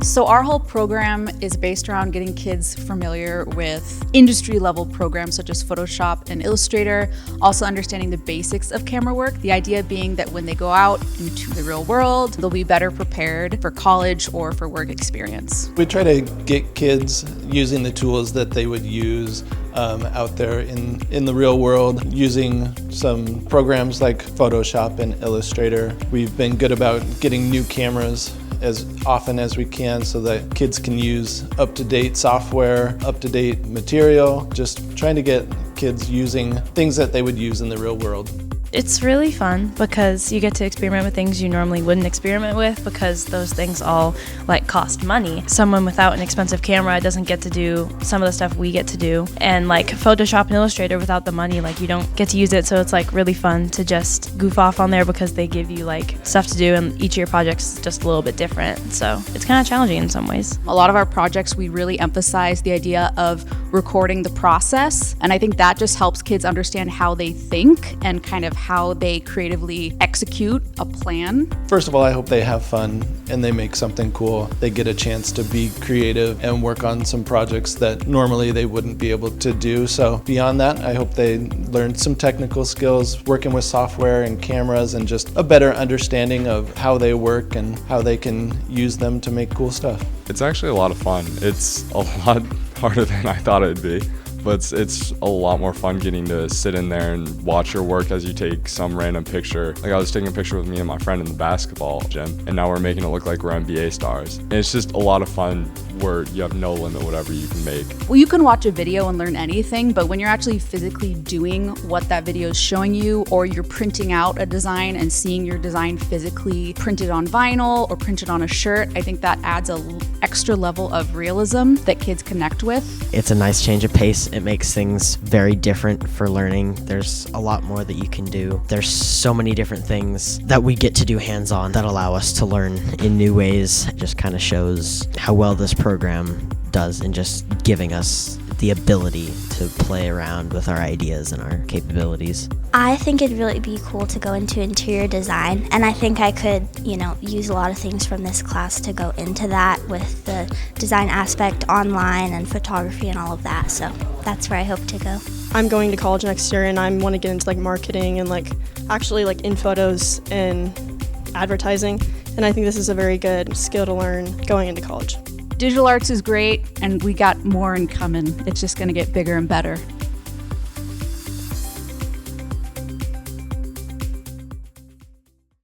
So our whole program is based around getting kids familiar with industry-level programs such as Photoshop and Illustrator, also understanding the basics of camera work, the idea being that when they go out into the real world, they'll be better prepared for college or for work experience. We try to get kids using the tools that they would use out there in the real world, using some programs like Photoshop and Illustrator. We've been good about getting new cameras as often as we can so that kids can use up-to-date software, up-to-date material, just trying to get kids using things that they would use in the real world. It's really fun because you get to experiment with things you normally wouldn't experiment with because those things all cost money. Someone without an expensive camera doesn't get to do some of the stuff we get to do. And Photoshop and Illustrator without the money, you don't get to use it. So it's really fun to just goof off on there because they give you stuff to do, and each of your projects is just a little bit different. So it's kind of challenging in some ways. A lot of our projects, we really emphasize the idea of recording the process. And I think that just helps kids understand how they think and kind of how they creatively execute a plan. First of all, I hope they have fun and they make something cool. They get a chance to be creative and work on some projects that normally they wouldn't be able to do. So beyond that, I hope they learn some technical skills, working with software and cameras, and just a better understanding of how they work and how they can use them to make cool stuff. It's actually a lot of fun. It's a lot harder than I thought it'd be. But it's a lot more fun getting to sit in there and watch your work as you take some random picture. I was taking a picture with me and my friend in the basketball gym, and now we're making it look like we're NBA stars. And it's just a lot of fun where you have no limit whatever you can make. Well, you can watch a video and learn anything, but when you're actually physically doing what that video is showing you, or you're printing out a design and seeing your design physically printed on vinyl or printed on a shirt, I think that adds an extra level of realism that kids connect with. It's a nice change of pace. It makes things very different for learning. There's a lot more that you can do. There's so many different things that we get to do hands-on that allow us to learn in new ways. It just kind of shows how well this program does in just giving us the ability to play around with our ideas and our capabilities. I think it'd really be cool to go into interior design, and I think I could, use a lot of things from this class to go into that with the design aspect online and photography and all of that, so that's where I hope to go. I'm going to college next year, and I want to get into marketing and actually in photos and advertising, and I think this is a very good skill to learn going into college. Digital arts is great, and we got more in coming. It's just going to get bigger and better.